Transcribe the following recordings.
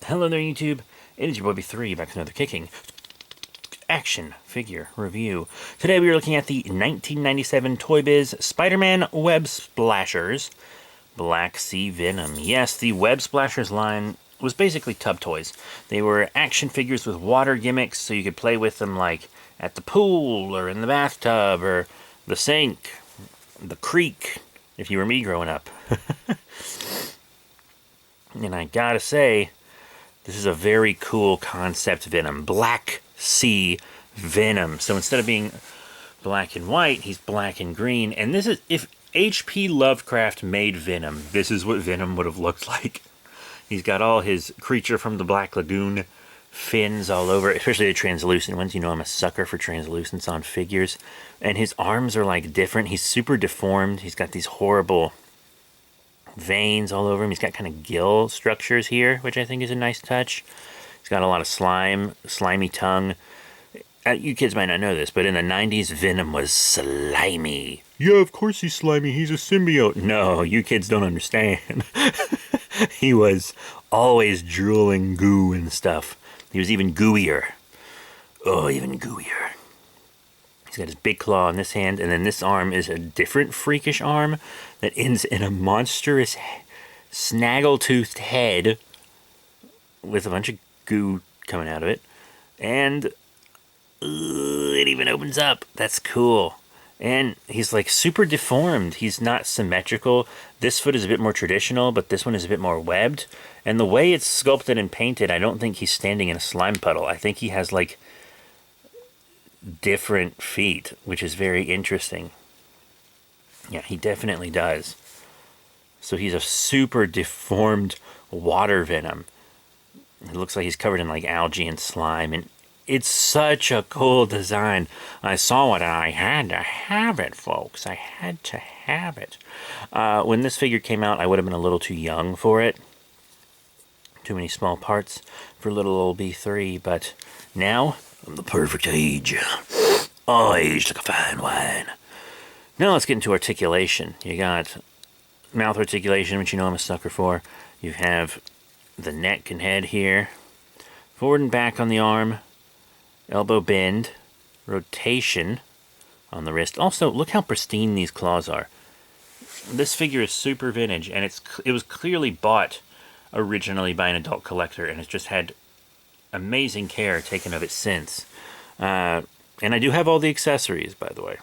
Hello there, YouTube. It is your boy B3 back with another kicking action figure review. Today we are looking at the 1997 ToyBiz Spider-Man Web Splashers Black Sea Venom. Yes, the Web Splashers line was basically tub toys. They were action figures with water gimmicks, so you could play with them like at the pool or in the bathtub or the sink, the creek, if you were me growing up. And I gotta say, this is a very cool concept Venom. Black Sea Venom. So instead of being black and white, he's black and green. And this is, if H.P. Lovecraft made Venom, this is what Venom would have looked like. He's got all his creature from the Black Lagoon fins all over, especially the translucent ones. You know I'm a sucker for translucence on figures. And his arms are like different. He's super deformed. He's got these horrible veins all over him. He's got kind of gill structures here, which I think is a nice touch. He's got a lot of slimy tongue. You kids might not know this, but in the 90s, Venom was slimy. Yeah, of course he's slimy. He's a symbiote. No, you kids don't understand. He was always drooling goo and stuff. He was even gooier. Oh, even gooier. He's got his big claw in this hand, and then this arm is a different freakish arm that ends in a monstrous snaggle-toothed head with a bunch of goo coming out of it. And it even opens up. That's cool. And he's like super deformed. He's not symmetrical. This foot is a bit more traditional, but this one is a bit more webbed. And the way it's sculpted and painted, I don't think he's standing in a slime puddle. I think he has like different feet, which is very interesting. Yeah, he definitely does. So he's a super deformed water Venom. It looks like he's covered in like algae and slime, and it's such a cool design. I saw it and I had to have it, folks. I had to have it. When this figure came out, I would have been a little too young for it. Too many small parts for little old B3, but now I'm the perfect age. Oh, aged like a fine wine. Now let's get into articulation. You got mouth articulation, which you know I'm a sucker for. You have the neck and head here. Forward and back on the arm. Elbow bend. Rotation on the wrist. Also, look how pristine these claws are. This figure is super vintage, and it was clearly bought originally by an adult collector, and it's just had amazing care taken of it since. And I do have all the accessories, by the way.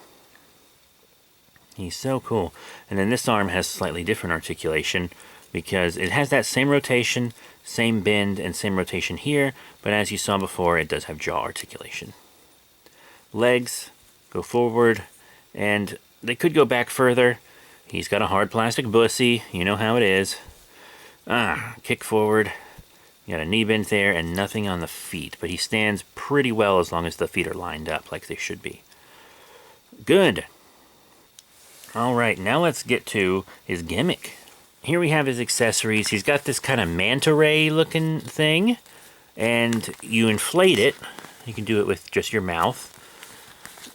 He's so cool. And then this arm has slightly different articulation because it has that same rotation, same bend, and same rotation here, but as you saw before, it does have jaw articulation. Legs go forward, and they could go back further. He's got a hard plastic bussy, you know how it is. Kick forward. You got a knee bend there and nothing on the feet, but he stands pretty well as long as the feet are lined up like they should be. Good. All right, now let's get to his gimmick. Here we have his accessories. He's got this kind of manta ray looking thing, and you inflate it. You can do it with just your mouth.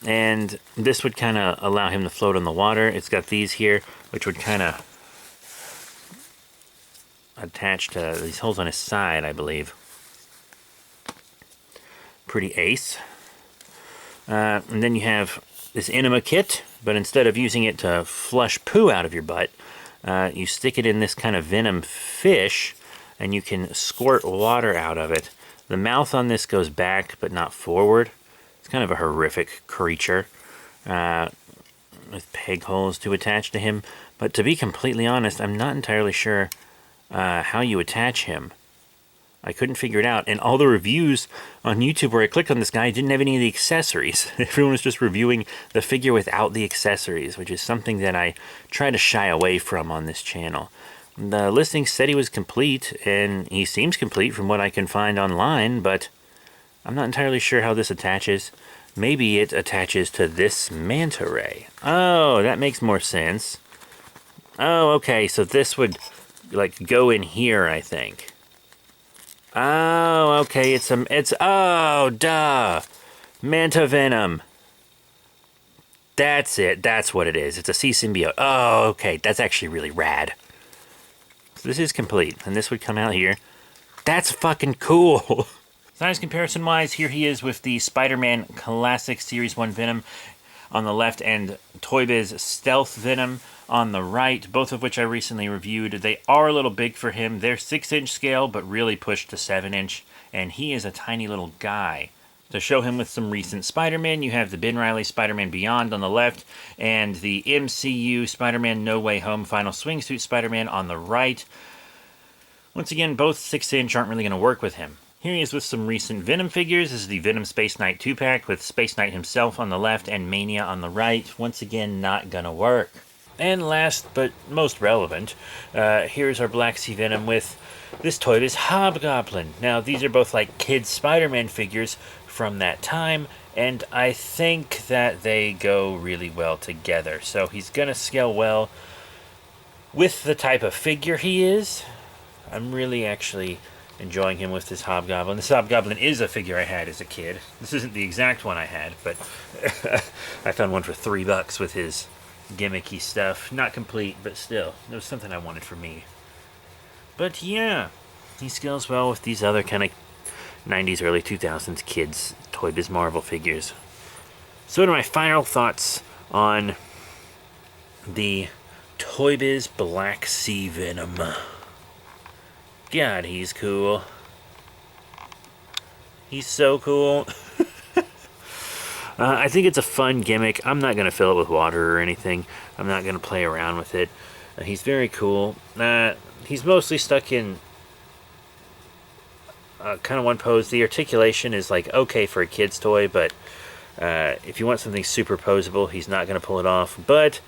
And this would kind of allow him to float on the water. It's got these here, which would kind of attached to these holes on his side, I believe. Pretty ace. And then you have this enema kit, but instead of using it to flush poo out of your butt, you stick it in this kind of venom fish, and you can squirt water out of it. The mouth on this goes back, but not forward. It's kind of a horrific creature with peg holes to attach to him. But to be completely honest, I'm not entirely sure how you attach him. I couldn't figure it out, and all the reviews on YouTube where I clicked on this guy didn't have any of the accessories. Everyone was just reviewing the figure without the accessories, which is something that I try to shy away from on this channel. The listing said he was complete, and he seems complete from what I can find online, but I'm not entirely sure how this attaches. Maybe it attaches to this manta ray. Oh, that makes more sense. Oh, okay, so this would like go in here, I think. Oh, okay, oh, duh. Manta Venom. That's it, that's what it is. It's a sea symbiote. Oh, okay, that's actually really rad. So this is complete, and this would come out here. That's fucking cool. Size comparison wise, here he is with the Spider-Man Classic Series 1 Venom on the left and ToyBiz Stealth Venom on the right, both of which I recently reviewed. They are a little big for him. They're 6-inch scale, but really pushed to 7-inch, and he is a tiny little guy. To show him with some recent Spider-Man, you have the Ben Reilly Spider-Man Beyond on the left, and the MCU Spider-Man No Way Home Final Swingsuit Spider-Man on the right. Once again, both 6-inch aren't really going to work with him. Here he is with some recent Venom figures. This is the Venom Space Knight 2-pack with Space Knight himself on the left and Mania on the right. Once again, not gonna work. And last but most relevant, here's our Black Sea Venom with this ToyBiz Hobgoblin. Now, these are both like kids Spider-Man figures from that time, and I think that they go really well together. So he's gonna scale well with the type of figure he is. I'm really actually enjoying him with this Hobgoblin. This Hobgoblin is a figure I had as a kid. This isn't the exact one I had, but I found one for $3 with his gimmicky stuff. Not complete, but still, it was something I wanted for me. But yeah, he scales well with these other kind of 90s, early 2000s kids ToyBiz Marvel figures. So what are my final thoughts on the ToyBiz Black Sea Venom? God, he's cool. He's so cool. I think it's a fun gimmick. I'm not going to fill it with water or anything. I'm not going to play around with it. He's very cool. He's mostly stuck in kind of one pose. The articulation is like okay for a kid's toy, but if you want something super posable, he's not going to pull it off. But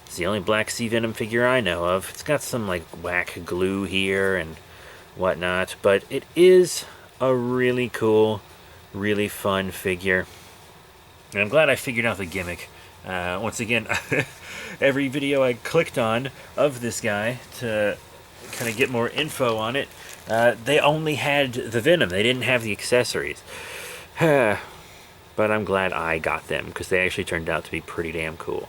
it's the only Black Sea Venom figure I know of. It's got some like whack glue here and whatnot, but it is a really cool, really fun figure, and I'm glad I figured out the gimmick. Once again, every video I clicked on of this guy to kind of get more info on it, they only had the Venom. They didn't have the accessories. But I'm glad I got them, because they actually turned out to be pretty damn cool.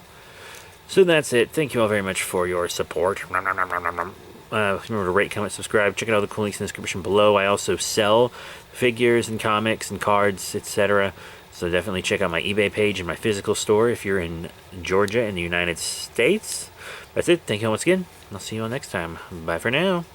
So that's it. Thank you all very much for your support. Remember to rate, comment, subscribe. Check out all the cool links in the description below. I also sell figures and comics and cards, etc. So definitely check out my eBay page and my physical store if you're in Georgia in the United States. That's it. Thank you all once again. I'll see you all next time. Bye for now.